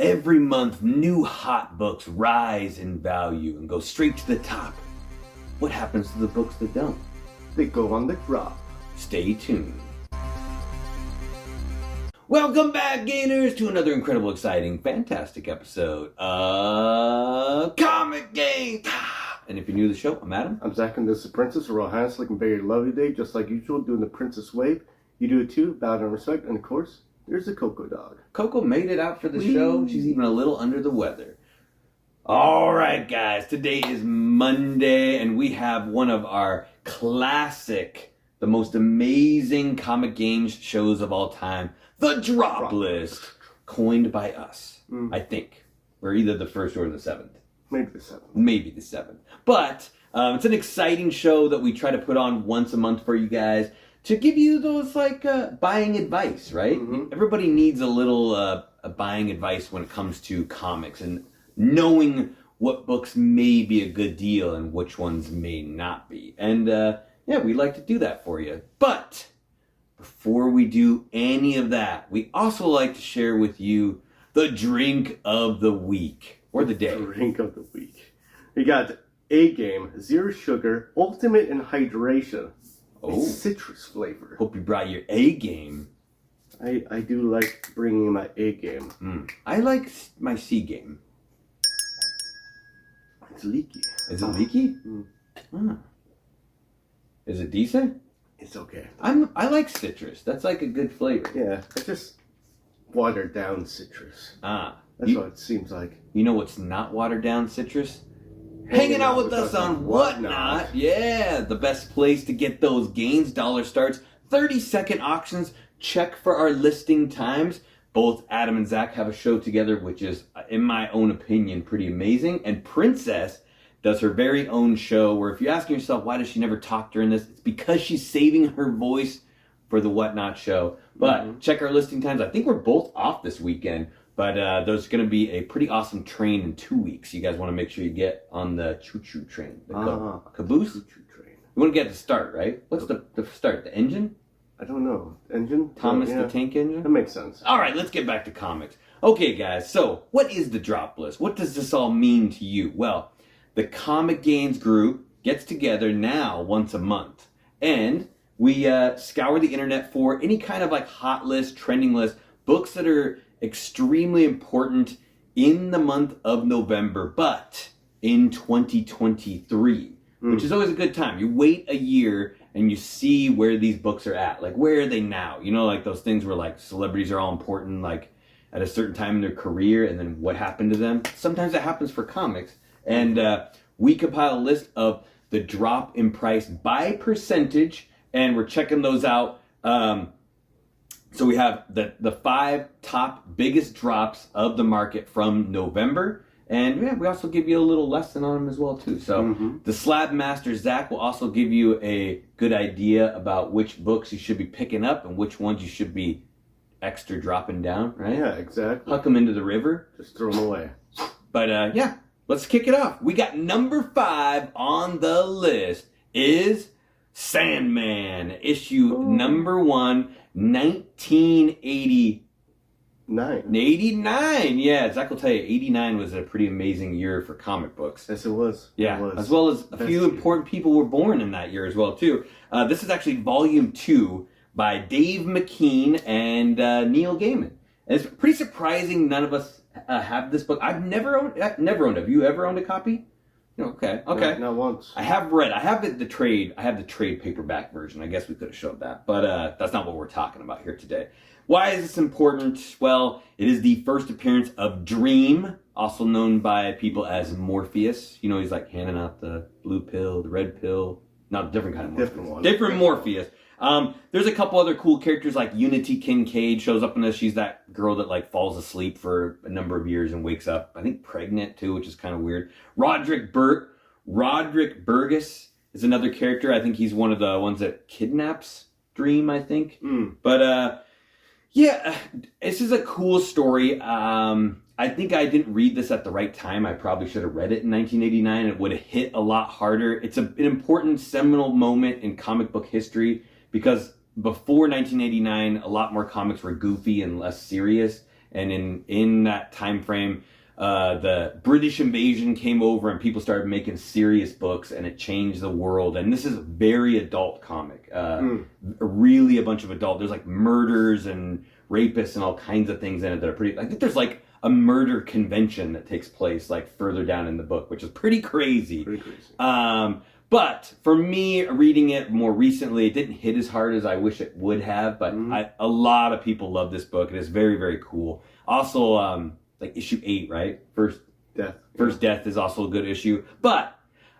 Every month, new hot books rise in value and go straight to the top. What happens to the books that don't? They go on the drop. Stay tuned. Welcome back, Gainers, to another incredible, exciting, fantastic episode of ComicGains. And if you're new to the show, I'm Adam. I'm Zach, and this is Princess. We're all hands looking very lovely today, just like usual, doing the Princess Wave. You do it too, bow and respect, and of course, there's the Coco dog. Coco made it out for the show. She's even a little under the weather. All right, guys. Today is Monday, and we have one of our classic, the most amazing ComicGains shows of all time, the Drop List, coined by us, I think. We're either the first or the seventh. Maybe the seventh. Maybe the seventh. But it's an exciting show that we try to put on once a month for you guys, to give you those, buying advice, right? Mm-hmm. Everybody needs a little buying advice when it comes to comics and knowing what books may be a good deal and which ones may not be. And, we'd like to do that for you. But before we do any of that, we also like to share with you the drink of the week, or the day. Drink of the week. We got A-Game, Zero Sugar, Ultimate in Hydration. Oh, citrus flavor. Hope you brought your A game. I do like bringing my A game. I like my C game. It's leaky. Is it leaky? Is it decent? It's okay. I like citrus. That's like a good flavor. Yeah, it's just watered down citrus. That's what it seems like. You know what's not watered down citrus? Hanging out with us on Whatnot. Yeah, the best place to get those gains. Dollar starts, 30-second auctions. Check for our listing times. Both Adam and Zach have a show together, which is, in my own opinion, pretty amazing. And Princess does her very own show, where if you're asking yourself, why does she never talk during this? It's because she's saving her voice for the Whatnot show. But check our listing times. I think we're both off this weekend. But there's going to be a pretty awesome train in 2 weeks. You guys want to make sure you get on the choo-choo train. The caboose? Choo-choo train. You want to get the start, right? What's the start? The engine? I don't know. Engine? Thomas the Tank Engine? That makes sense. All right, let's get back to comics. Okay, guys, so what is the Drop List? What does this all mean to you? Well, the ComicGains group gets together now once a month. And we scour the internet for any kind of hot list, trending list, books that are extremely important in the month of November, but in 2023, which is always a good time. You wait a year and you see where these books are at. Where are they now? You know, those things where celebrities are all important, at a certain time in their career, and then what happened to them. Sometimes it happens for comics. And we compile a list of the drop in price by percentage, and we're checking those out. So we have the 5 top biggest drops of the market from November. And we also give you a little lesson on them as well, too. So the Slab Master, Zach, will also give you a good idea about which books you should be picking up and which ones you should be extra dropping down, right? Yeah, exactly. Huck them into the river. Just throw them away. But, let's kick it off. We got number 5 on the list is Sandman, issue number 1, 1989. 89, yeah. Zach will tell you, 89 was a pretty amazing year for comic books. Yes, it was. Yeah, it was. As well as a few important people were born in that year as well, too. This is actually volume 2 by Dave McKean and Neil Gaiman. And it's pretty surprising none of us have this book. I've never owned it. Have you ever owned a copy? Okay. Not once. I have the trade paperback version. I guess we could have showed that, but that's not what we're talking about here today. Why is this important? Well, it is the first appearance of Dream, also known by people as Morpheus. You know, he's handing out the blue pill, the red pill. Not a different kind of Morpheus. Different one. Different Morpheus. There's a couple other cool characters, like Unity Kincaid shows up in this. She's that girl that falls asleep for a number of years and wakes up, I think, pregnant too, which is kind of weird. Roderick Burgess is another character. I think he's one of the ones that kidnaps Dream, I think. But this is a cool story. I think I didn't read this at the right time. I probably should have read it in 1989. It would have hit a lot harder. It's an important seminal moment in comic book history, because before 1989, a lot more comics were goofy and less serious. and in that time frame, the British invasion came over and people started making serious books, and it changed the world. And this is a very adult comic, really a bunch of adult. There's like murders and rapists and all kinds of things in it that are pretty. I think there's like a murder convention that takes place like further down in the book, which is pretty crazy. Pretty crazy. But for me, reading it more recently, it didn't hit as hard as I wish it would have. But a lot of people love this book. It is very, very cool. Also, like issue 8, right? First Death is also a good issue. But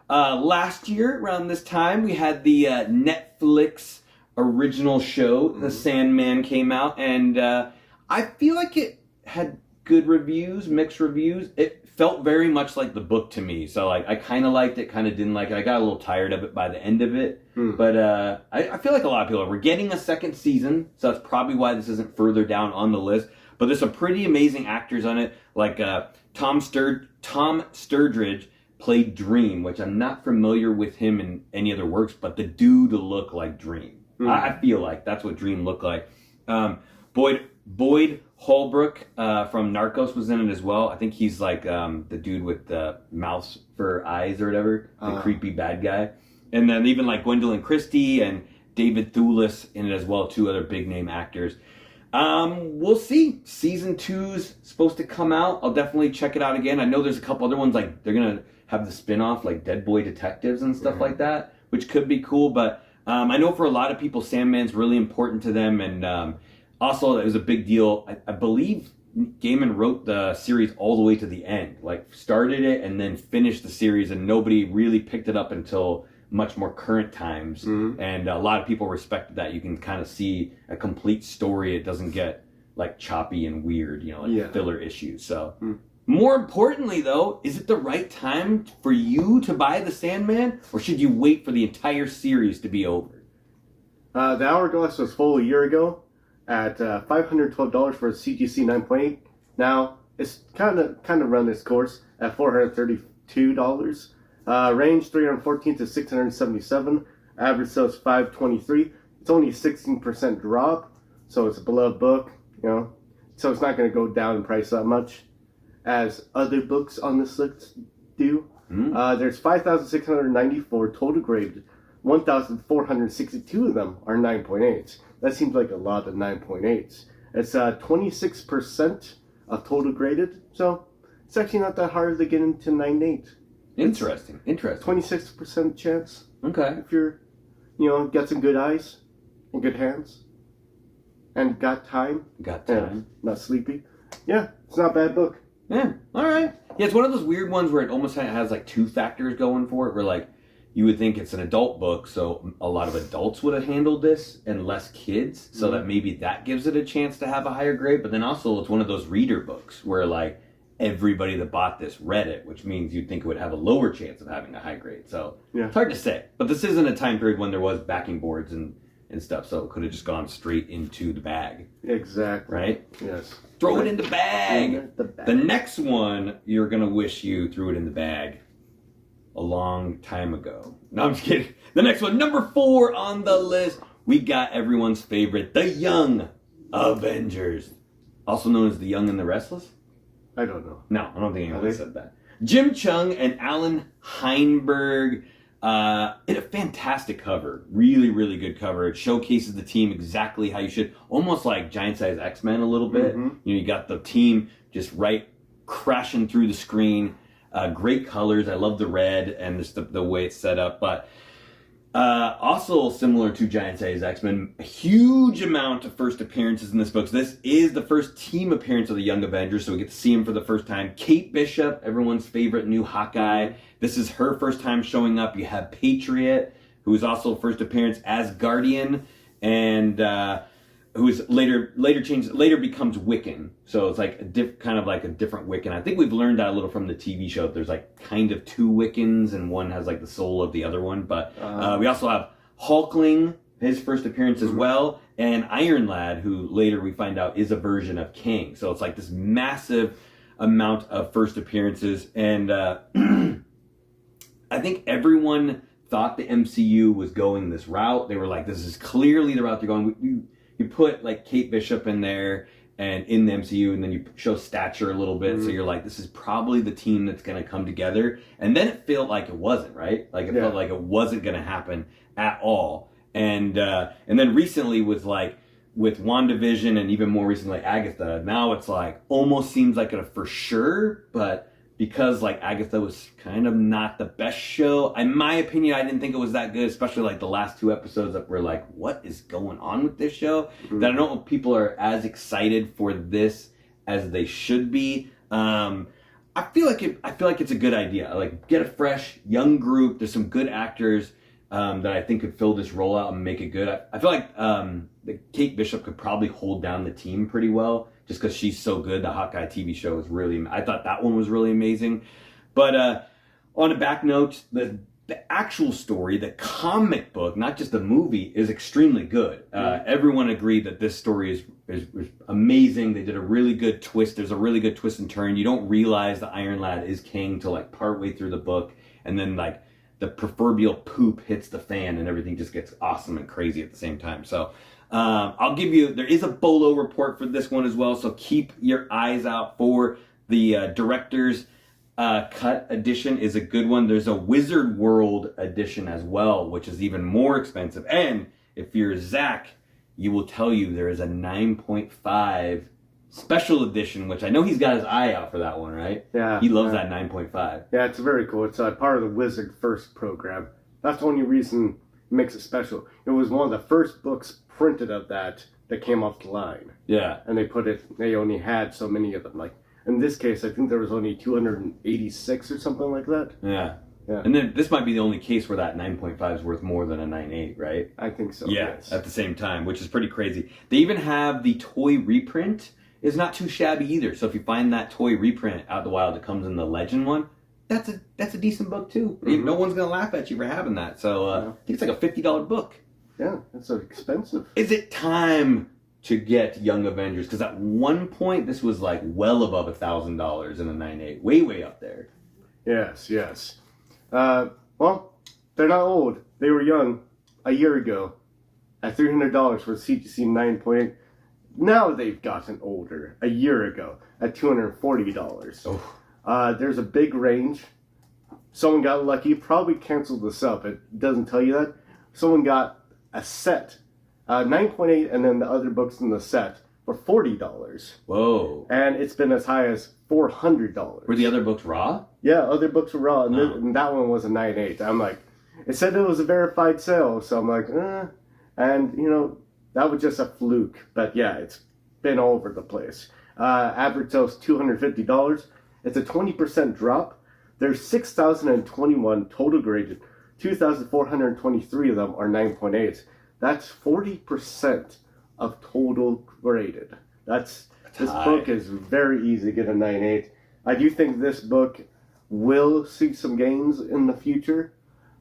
last year, around this time, we had the Netflix original show, The Sandman, came out. And I feel like it had good reviews, mixed reviews. It felt very much like the book to me. So like I kind of liked it, kind of didn't like it. I got a little tired of it by the end of it. But I feel like a lot of people are. We're getting a second season, so that's probably why this isn't further down on the list. But there's some pretty amazing actors on it, like Tom Sturridge played Dream, which I'm not familiar with him in any other works, but the dude looked like Dream. I feel like that's what Dream looked like. Boyd Holbrook from Narcos was in it as well. I think he's like the dude with the mouths for eyes or whatever, the creepy bad guy. And then even like Gwendolyn Christie and David Thewlis in it as well, 2 other big name actors. We'll see. Season 2's supposed to come out. I'll definitely check it out again. I know there's a couple other ones, like they're gonna have the spin-off like Dead Boy Detectives and stuff like that, which could be cool. But I know for a lot of people, Sandman's really important to them, and also it was a big deal. I believe Gaiman wrote the series all the way to the end, like started it and then finished the series, and nobody really picked it up until much more current times. And a lot of people respected that. You can kind of see a complete story. It doesn't get like choppy and weird, like filler issues. So more importantly though, is it the right time for you to buy The Sandman, or should you wait for the entire series to be over? The Hourglass was full a year ago at $512 for a CGC 9.8. Now it's kind of run its course at $432. Range 314 to 677. Average sales 523. It's only a 16% drop, so it's a beloved book, So it's not going to go down in price that much as other books on this list do. There's 5,694 total graded. 1,462 of them are 9.8s. That seems like a lot of 9.8s. It's 26% of total graded, so it's actually not that hard to get into 9.8. Interesting. 26% chance. Okay. If you're, got some good eyes and good hands and got time. And not sleepy. Yeah, it's not a bad book. Yeah, all right. Yeah, it's one of those weird ones where it almost has like 2 factors going for it, where like you would think it's an adult book, so a lot of adults would have handled this and less kids, so that maybe that gives it a chance to have a higher grade. But then also it's one of those reader books where like everybody that bought this read it, which means you'd think it would have a lower chance of having a high grade. So it's hard to say. But this isn't a time period when there was backing boards and stuff, so it could have just gone straight into the bag. Exactly. Right? Yes. Throw it in the bag. The next one, you're going to wish you threw it in the bag a long time ago. No, I'm just kidding. The next one, number 4 on the list, we got everyone's favorite, the Young Avengers. Also known as the Young and the Restless? I don't know. No, I don't think anyone said that. Jim Chung and Alan Heinberg in a fantastic cover. Really, really good cover. It showcases the team exactly how you should. Almost like Giant Size X-Men a little bit. You got the team just crashing through the screen. Great colors. I love the red and just the way it's set up. But also similar to Giant Size X-Men, a huge amount of first appearances in this book. So this is the first team appearance of the Young Avengers, so we get to see him for the first time. Kate Bishop, everyone's favorite new Hawkeye. This is her first time showing up. You have Patriot, who is also first appearance as Guardian, and who is later becomes Wiccan. So it's like kind of like a different Wiccan. I think we've learned that a little from the TV show. There's like kind of 2 Wiccans, and one has like the soul of the other one. But we also have Hulkling, his first appearance as well, and Iron Lad, who later we find out is a version of King. So it's like this massive amount of first appearances, and I think everyone thought the MCU was going this route. They were like, this is clearly the route they're going. You put like Kate Bishop in there, and in the MCU, and then you show stature a little bit, so you're like, this is probably the team that's going to come together. And then it felt like it wasn't, right? Like it felt like it wasn't going to happen at all. And then recently with WandaVision and even more recently Agatha, now it's like almost seems like a for sure, but because like Agatha was kind of not the best show, in my opinion, I didn't think it was that good, especially like the last 2 episodes that were like, what is going on with this show? That I don't know if people are as excited for this as they should be. I feel like it's a good idea. Like, get a fresh young group. There's some good actors that I think could fill this role out and make it good. I feel like Kate Bishop could probably hold down the team pretty well, just because she's so good. The Hawkeye TV show is really, I thought that one was really amazing. But on a back note, the actual story, the comic book, not just the movie, is extremely good. Everyone agreed that this story is amazing. They did a really good twist. There's a really good twist and turn. You don't realize the Iron Lad is king till like partway through the book, and then like the proverbial poop hits the fan and everything just gets awesome and crazy at the same time. So I'll give you, there is a Bolo report for this one as well, so keep your eyes out for the director's cut edition is a good one. There's a Wizard World edition as well, which is even more expensive. And if you're Zach, you will tell you there is a 9.5 special edition, which I know he's got his eye out for that one, right? Yeah. He loves that 9.5. Yeah, it's very cool. It's part of the Wizard First program. That's the only reason it makes it special. It was one of the first books printed of that came off the line. Yeah. And they only had so many of them. Like, in this case, I think there was only 286 or something like that. Yeah. Yeah. And then this might be the only case where that 9.5 is worth more than a 9.8, right? I think so, yeah, yes. At the same time, which is pretty crazy. They even have the toy reprint. Is not too shabby either. So if you find that toy reprint out in the wild that comes in the Legend one, that's a decent book too. No one's gonna laugh at you for having that. So I think it's like a $50 book. Yeah, that's expensive. Is it time to get Young Avengers? Because at one point this was like well above $1,000 in a 9.8, way up there. Yes. Well, they're not old. They were young a year ago at $300 for CGC 9.8. Now they've gotten older a year ago at $240. There's a big range. Someone got lucky, probably canceled this up. It doesn't tell you that. Someone got a set, 9.8, and then the other books in the set for $40. Whoa. And it's been as high as $400. Were the other books raw? Yeah, other books were raw, and that one was a 9.8. I'm like, it said it was a verified sale, so I'm like, and that was just a fluke. But yeah, it's been all over the place. Average sales $250. It's a 20% drop. There's 6,021 total graded. 2,423 of them are 9.8. That's 40% of total graded. This book is very easy to get a 9.8. I do think this book will see some gains in the future.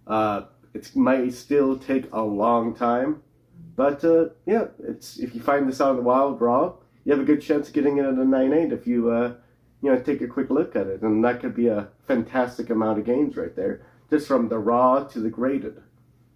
It might still take a long time. But if you find this out in the wild raw, you have a good chance of getting it at a 9.8 if you take a quick look at it, and that could be a fantastic amount of gains right there, just from the raw to the graded.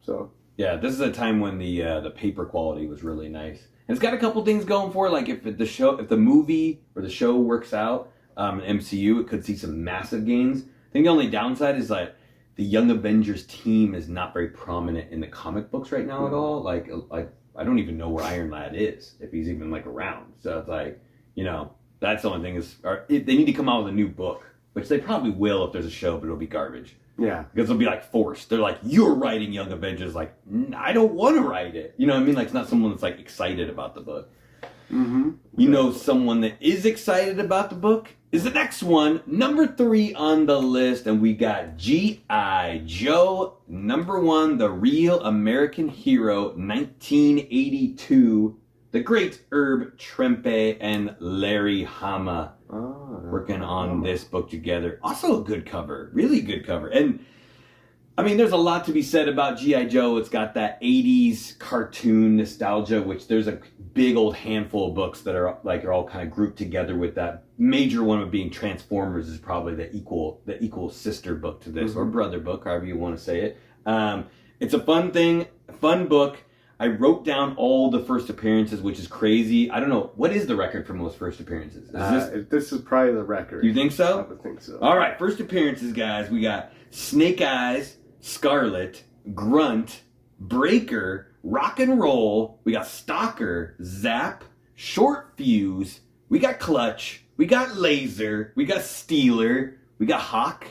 So yeah, this is a time when the paper quality was really nice, and it's got a couple things going for it. Like if the movie or the show works out, MCU, it could see some massive gains. I think the only downside is like the Young Avengers team is not very prominent in the comic books right now at all. Like I don't even know where Iron Lad is, if he's even like around. So it's like, that's the only thing is, they need to come out with a new book, which they probably will if there's a show, but it'll be garbage. Yeah. Because it'll be like forced. They're like, you're writing Young Avengers. Like, I don't want to write it. You know what I mean? Like, it's not someone that's like excited about the book. Mm-hmm. Someone that is excited about the book is the next one, number 3 on the list, and we got G.I. Joe, number 1, the real American hero, 1982, the great Herb Trimpe and Larry Hama working on this book together. Also a good cover, really good cover. And I mean, there's a lot to be said about G.I. Joe. It's got that 80s cartoon nostalgia, which there's a big old handful of books that are all kind of grouped together with that. Major one of being Transformers is probably the equal sister book to this, or brother book, however you want to say it. It's a fun book. I wrote down all the first appearances, which is crazy. I don't know. What is the record for most first appearances? This is probably the record. You think so? I would think so. All right, first appearances, guys. We got Snake Eyes, Scarlet, Grunt, Breaker, Rock and Roll. We got Stalker, Zap, Short Fuse. We got Clutch. We got Laser. We got Steeler. We got Hawk.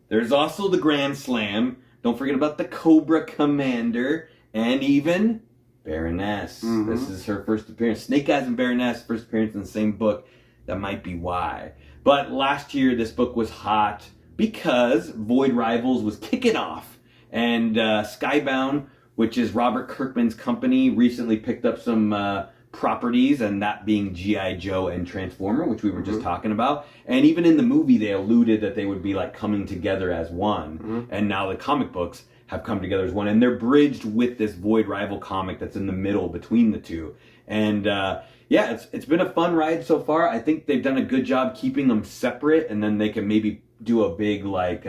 There's also the Grand Slam. Don't forget about the Cobra Commander. And even Baroness. Mm-hmm. This is her first appearance. Snake Eyes and Baroness, first appearance in the same book. That might be why. But last year, this book was hot because Void Rivals was kicking off. And Skybound, which is Robert Kirkman's company, recently picked up some properties, and that being G.I. Joe and Transformer, which we were just talking about. And even in the movie, they alluded that they would be like coming together as one. And now the comic books have come together as one, and they're bridged with this Void Rival comic that's in the middle between the two. And yeah, it's been a fun ride so far. I think they've done a good job keeping them separate, and then they can maybe do a big like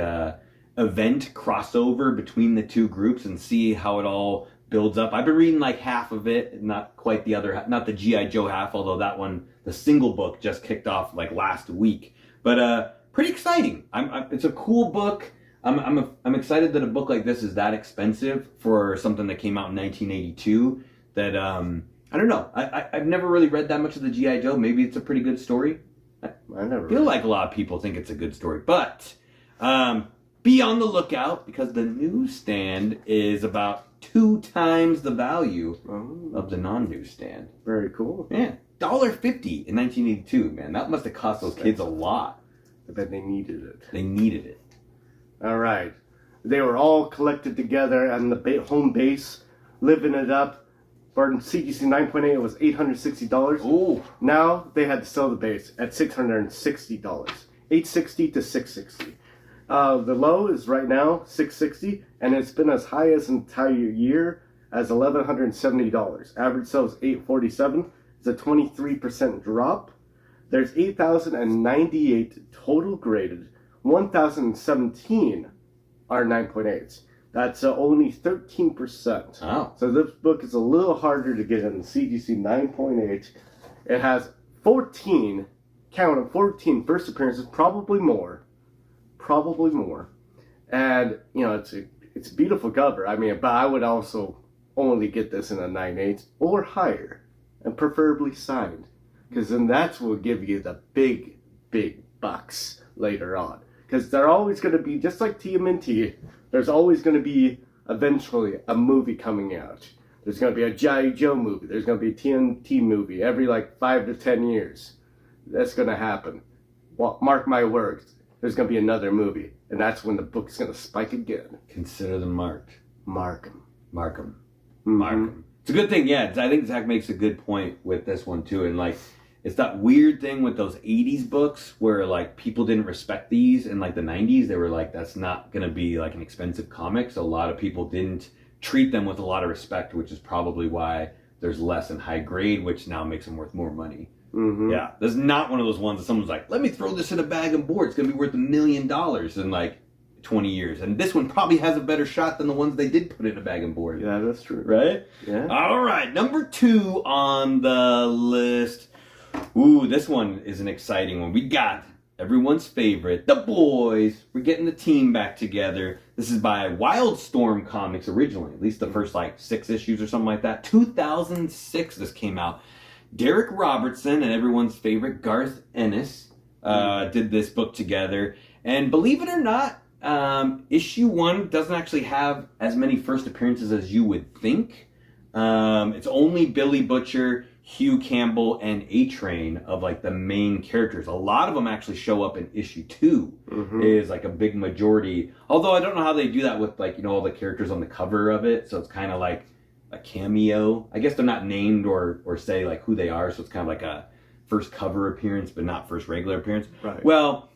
event crossover between the two groups and see how it all builds up. I've been reading like half of it, not quite the other half, not the G.I. Joe half, although that one, the single book, just kicked off like last week. But pretty exciting. It's a cool book. I'm excited that a book like this is that expensive for something that came out in 1982. That I don't know. I've never really read that much of the G.I. Joe. Maybe it's a pretty good story. I feel like a lot of people think it's a good story, but be on the lookout because the newsstand is about 2 times the value of the non-newsstand. Very cool. Yeah, $1.50 in 1982. Man, that must have cost those kids a lot. I bet they needed it. They needed it. All right. They were all collected together on the home base, living it up. For CGC 9.8, it was $860. Ooh. Now they had to sell the base at $660. $860 to $660. The low is right now $660, and it's been as high as an entire year as $1,170. Average sale is $847. It's a 23% drop. There's 8,098 total graded. 1,017 are 9.8s. That's only 13%. Oh. So this book is a little harder to get in. CGC 9.8. It has 14, count of 14 first appearances, probably more. And, you know, it's a beautiful cover. I mean, but I would also only get this in a 9.8 or higher, and preferably signed. Because then that's what will give you the big bucks later on. Because they're always going to be, just like TMNT, there's always going to be eventually a movie coming out. There's going to be a G.I. Joe movie. There's going to be a TMNT movie every like 5 to 10 years. That's going to happen. Well, mark my words. There's going to be another movie. And that's when the book's going to spike again. Consider them marked. Mark them. Mark them. Mm-hmm. Mark them. It's a good thing, yeah. I think Zach makes a good point with this one, too. And, like, it's that weird thing with those 80s books where, like, people didn't respect these in, like, the 90s. They were like, that's not going to be, like, an expensive comic. So a lot of people didn't treat them with a lot of respect, which is probably why there's less in high grade, which now makes them worth more money. Mm-hmm. Yeah, this is not one of those ones that someone's like, let me throw this in a bag of board. It's going to be worth $1 million in, like, 20 years. And this one probably has a better shot than the ones they did put in a bag and board. Yeah, that's true. Right? Yeah. All right, number 2 on the list. Ooh, this one is an exciting one. We got everyone's favorite, The Boys. We're getting the team back together. This is by Wildstorm Comics originally, at least the first, like, 6 issues or something like that. 2006 this came out. Derek Robertson and everyone's favorite Garth Ennis did this book together. And believe it or not, issue 1 doesn't actually have as many first appearances as you would think. It's only Billy Butcher, Hugh Campbell, and A-Train of, like, the main characters. A lot of them actually show up in issue 2, is, like, a big majority. Although I don't know how they do that with, like, you know, all the characters on the cover of it. So it's kind of like a cameo. I guess they're not named or say, like, who they are. So it's kind of like a first cover appearance, but not first regular appearance. Right. Well,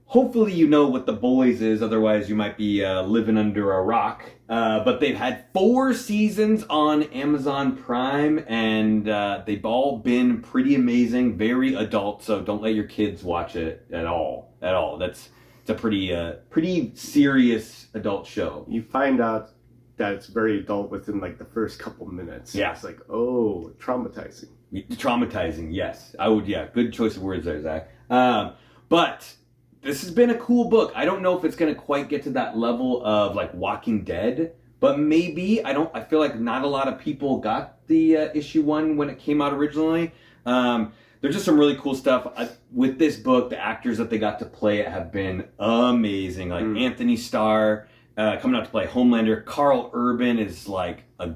hopefully you know what The Boys is. Otherwise, you might be living under a rock. But they've had 4 seasons on Amazon Prime, and they've all been pretty amazing, very adult. So don't let your kids watch it at all. It's a pretty serious adult show. You find out that it's very adult within like the first couple minutes. Yeah. It's like, oh, traumatizing. Traumatizing, yes. I would, yeah. Good choice of words there, Zach. But this has been a cool book. I don't know if it's going to quite get to that level of like Walking Dead, but maybe. I feel like not a lot of people got the issue 1 when it came out originally. There's just some really cool stuff. With this book, the actors that they got to play it have been amazing. Like Anthony Starr coming out to play Homelander. Carl Urban is like a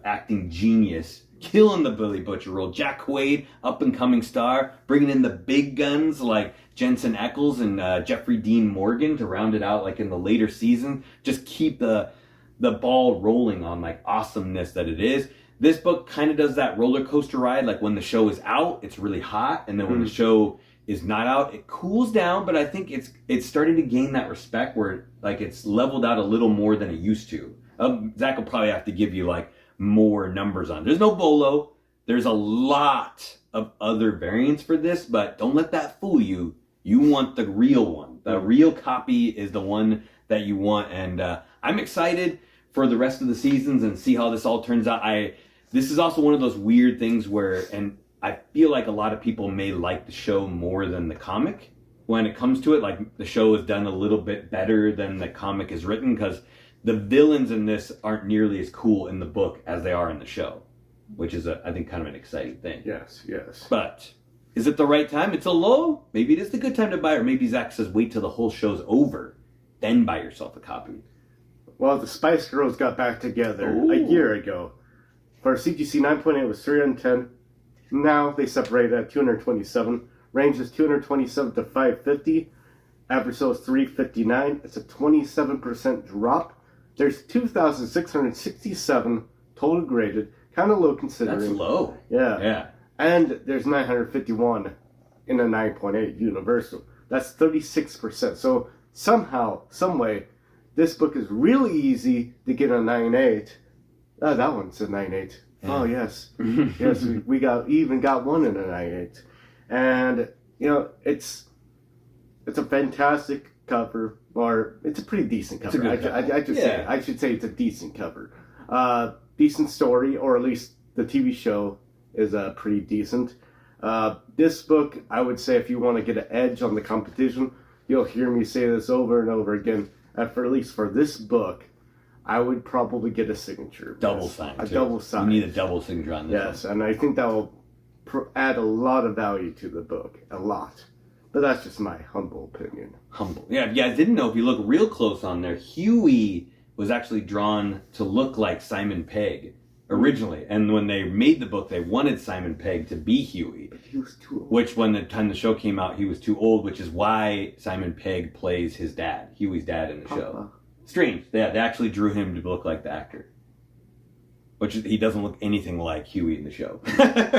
acting genius, killing the Billy Butcher role. Jack Quaid, up-and-coming star, bringing in the big guns like Jensen Ackles and Jeffrey Dean Morgan to round it out like in the later season. Just keep the ball rolling on like awesomeness that it is. This book kind of does that roller coaster ride. Like when the show is out, it's really hot, and then when the show is not out, it cools down. But I think it's starting to gain that respect where like it's leveled out a little more than it used to. Zach will probably have to give you like more numbers on. There's no bolo. There's a lot of other variants for this, but don't let that fool you. You want the real one. The real copy is the one that you want, and I'm excited for the rest of the seasons and see how this all turns out. This is also one of those weird things where, and I feel like a lot of people may like the show more than the comic when it comes to it. Like the show is done a little bit better than the comic is written because the villains in this aren't nearly as cool in the book as they are in the show, which is, I think, kind of an exciting thing. Yes, yes. But is it the right time? It's a low. Maybe it is the good time to buy, or maybe Zach says wait till the whole show's over, then buy yourself a copy. Well, the Spice Girls got back together a year ago. For CGC 9.8, it was 310. Now they separated at 227. Range is 227 to 550. Average sale is 359. It's a 27% drop. There's 2,667 total graded. Kind of low considering. That's low. Yeah. Yeah. And there's 951 in a 9.8 universal. That's 36%. So somehow, some way, this book is really easy to get a 9.8. Oh, that one's a 9.8. Yeah. Oh, yes. Yes, we even got one in a 9.8. And, you know, it's a fantastic cover, or it's a pretty decent cover. I should say it's a decent cover. Decent story, or at least the TV show is pretty decent. This book, I would say, if you want to get an edge on the competition, you'll hear me say this over and over again. At least for this book, I would probably get a signature. Double sign. Double sign. You need a double signature on this. Yes, and I think that will add a lot of value to the book. A lot. But that's just my humble opinion. Humble. Yeah, if you guys didn't know, if you look real close on there, Huey was actually drawn to look like Simon Pegg originally. And when they made the book, they wanted Simon Pegg to be Huey. But he was too old. Which, when the time the show came out, he was too old, which is why Simon Pegg plays his dad, Huey's dad in the show. Strange. They actually drew him to look like the actor. Which he doesn't look anything like Huey in the show.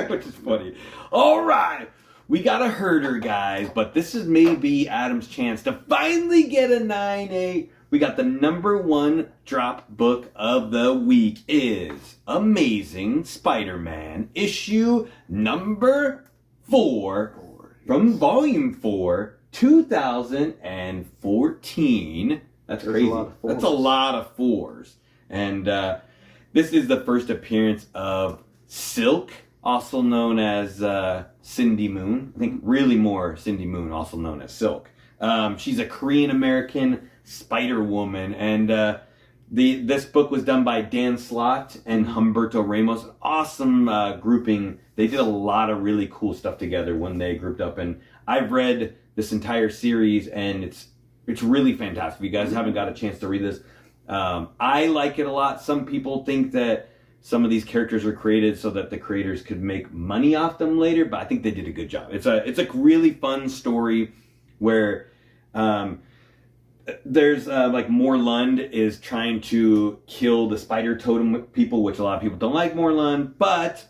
Which is funny. All right. We got a herder, guys, but this is maybe Adam's chance to finally get a 9.8. We got the number 1 drop book of the week is Amazing Spider-Man, issue number 4 from volume 4, 2014. That's crazy. That's a lot of 4s. And this is the first appearance of Silk, also known as Cindy Moon. I think really more Cindy Moon, also known as Silk. She's a Korean-American Spider-Woman, and this book was done by Dan Slott and Humberto Ramos. Awesome grouping. They did a lot of really cool stuff together when they grouped up, and I've read this entire series, and it's really fantastic. If you guys haven't got a chance to read this, I like it a lot. Some people think that some of these characters were created so that the creators could make money off them later, but I think they did a good job. It's a really fun story where there's like Morlund is trying to kill the spider totem people, which a lot of people don't like Morlund, but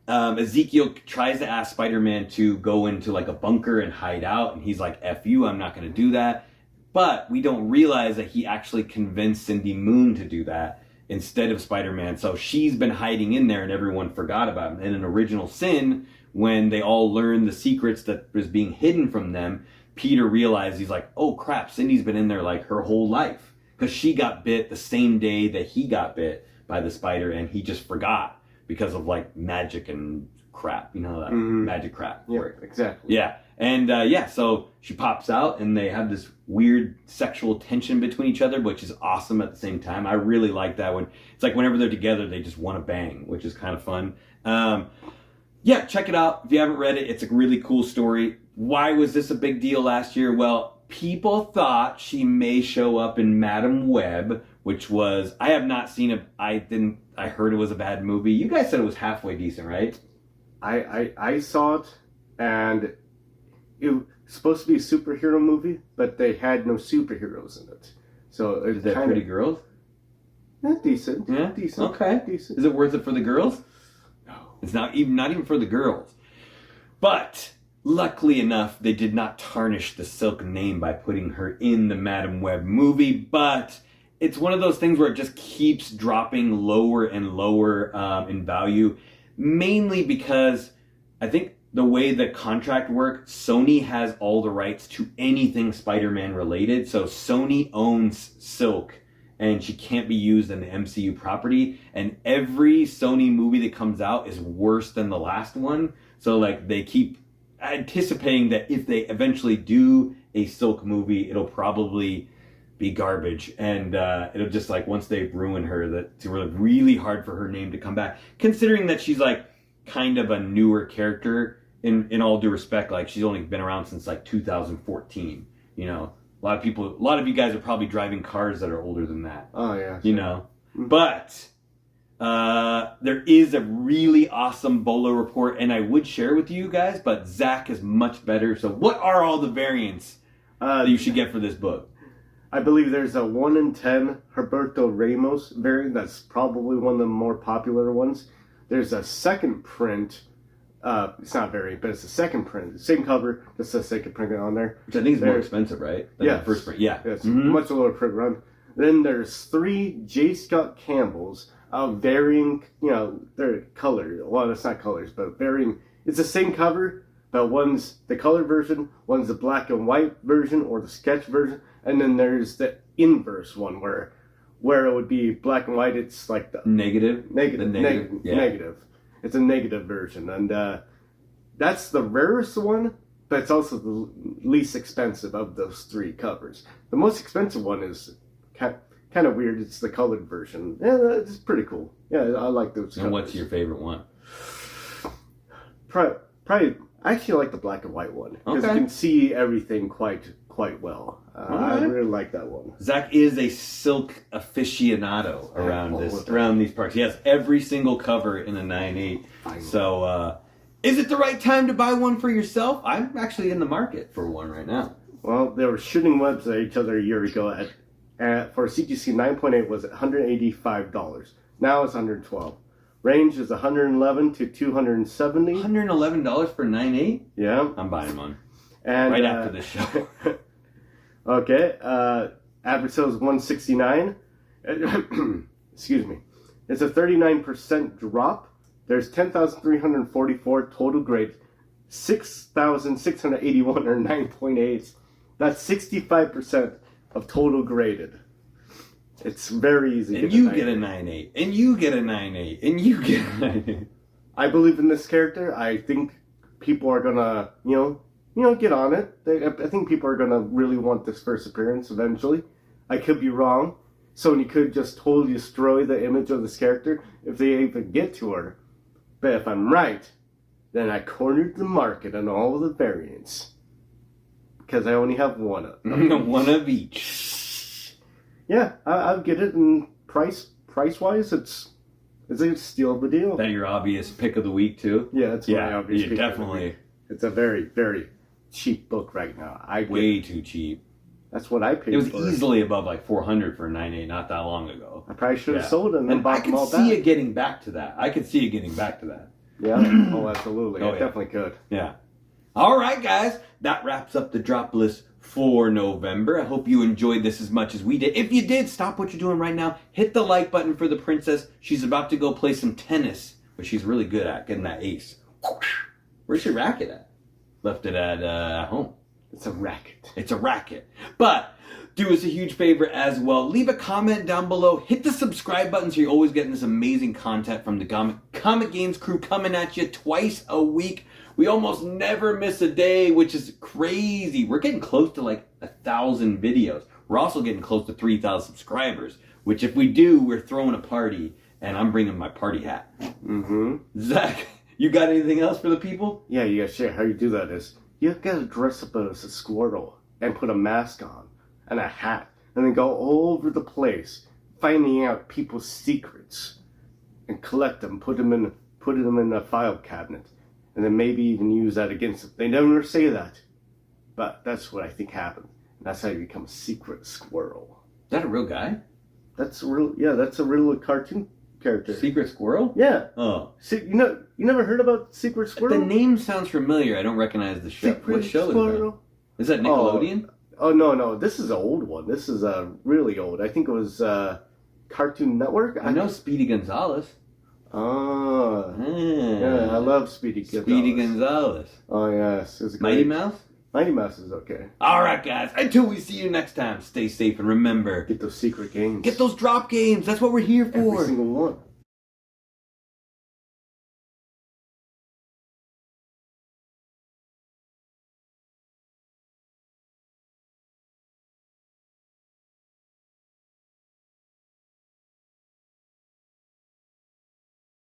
Ezekiel tries to ask Spider-Man to go into like a bunker and hide out, and he's like, F you, I'm not going to do that. But we don't realize that he actually convinced Cindy Moon to do that instead of Spider-Man. So she's been hiding in there and everyone forgot about him. And in Original Sin, when they all learned the secrets that was being hidden from them, Peter realized, he's like, oh crap, Cindy's been in there like her whole life. because she got bit the same day that he got bit by the spider, and he just forgot because of like magic and crap. You know that magic crap. Yeah, exactly. Yeah. And so she pops out and they have this weird sexual tension between each other, which is awesome at the same time. I really like that one. It's like whenever they're together, they just want to bang, which is kind of fun. Check it out. If you haven't read it, it's a really cool story. Why was this a big deal last year? Well, people thought she may show up in Madam Web, which was, I have not seen it. I heard it was a bad movie. You guys said it was halfway decent, right? I saw it, and it was supposed to be a superhero movie, but they had no superheroes in it. So is that pretty girls? Decent. Yeah, decent. Okay, decent. Is it worth it for the girls? No, it's not even for the girls. But luckily enough, they did not tarnish the Silk name by putting her in the Madam Web movie. But it's one of those things where it just keeps dropping lower and lower in value, mainly because I think the way the contract works, Sony has all the rights to anything Spider-Man related. So Sony owns Silk, and she can't be used in the MCU property. And every Sony movie that comes out is worse than the last one. So like they keep anticipating that if they eventually do a Silk movie, it'll probably be garbage. And it'll just like, once they ruin her, that it's really hard for her name to come back. Considering that she's like kind of a newer character in all due respect. Like she's only been around since like 2014, you know. A lot of you guys are probably driving cars that are older than that. Oh, yeah. You know? But there is a really awesome Bolo report, and I would share with you guys, but Zach is much better. So what are all the variants that you should get for this book? I believe there's a 1 in 10 Roberto Ramos variant. That's probably one of the more popular ones. There's a second print. It's not variant, but it's a second print. Same cover, just a second print on there. Which I think is more expensive, right? Yeah. The first print. Yeah. It's much lower print run. Then there's 3 J. Scott Campbells of varying, their color. Well, it's not colors, but varying. It's the same cover, but one's the color version, one's the black and white version or the sketch version, and then there's the inverse one where it would be black and white. It's like the negative. Negative. It's a negative version, and that's the rarest one, but it's also the least expensive of those 3 covers. The most expensive one is kind of weird. It's the colored version. Yeah, it's pretty cool. Yeah, I like those covers. And what's your favorite one? Probably, I actually like the black and white one, because you can see everything quite well. I really like that one. Zach is a Silk aficionado around these parts. He has every single cover in a 9/8. So, is it the right time to buy one for yourself? I'm actually in the market for one right now. Well, they were shooting webs at each other a year ago. For CGC 9.8 was $185. Now it's $112. Range is $111 to $270. $111 for 9/8? Yeah. I'm buying one. And right after this show. Okay. Average sale is $169. Excuse me. It's a 39% drop. There's 10,344 total grades. 6,681 are 9.8s. That's 65% of total graded. It's very easy. And you get a 9/8. And you get a 9/8. And you get a 9/8. I believe in this character. I think people are gonna, get on it. I think people are gonna really want this first appearance eventually. I could be wrong. Sony could just totally destroy the image of this character if they even get to her. But if I'm right, then I cornered the market on all of the variants. Because I only have one of them. One of each. Yeah, I'll get it. And price-wise, it's a steal of a deal. That your obvious pick of the week, too? Yeah, that's my obvious pick definitely. Of the week. It's a very, very cheap book right now. Way too cheap. That's what I paid for. It was easily above like $400 for a 9/8 not that long ago. I probably should have sold them and bought them all back. I could see it getting back to that. Yeah, oh, absolutely. I definitely could. Yeah. All right, guys. That wraps up the drop list for November. I hope you enjoyed this as much as we did. If you did, stop what you're doing right now. Hit the like button for the princess. She's about to go play some tennis, which she's really good at, getting that ace. Where's your racket at? Left it at home. It's a racket. It's a racket. But do us a huge favor as well. Leave a comment down below. Hit the subscribe button so you're always getting this amazing content from the ComicGains crew coming at you twice a week. We almost never miss a day, which is crazy. We're getting close to like 1,000 videos. We're also getting close to 3,000 subscribers, which if we do, we're throwing a party, and I'm bringing my party hat. Mm-hmm. Zach, you got anything else for the people? Yeah, you gotta share. How you do that is you gotta dress up as a squirrel and put a mask on and a hat, and then go all over the place finding out people's secrets and collect them, put them in a file cabinet, and then maybe even use that against them. They never say that, but that's what I think happened. And that's how you become a secret squirrel. Is that a real guy? That's a real, yeah. That's a real cartoon character. Secret Squirrel? Yeah. Oh. You never heard about Secret Squirrel? The name sounds familiar. I don't recognize the show. Secret What show Squirrel? is that? Is that Nickelodeon? Oh, no. This is an old one. This is really old. I think it was Cartoon Network. I know Speedy Gonzales. Oh. Yeah, I love Speedy Gonzales. Speedy Gonzales. Oh, yes. It was great. Mighty Mouse? Mighty Mouse is okay. All right, guys. Until we see you next time, stay safe and remember, Get those secret games. get those drop games. That's what we're here for. Every single one.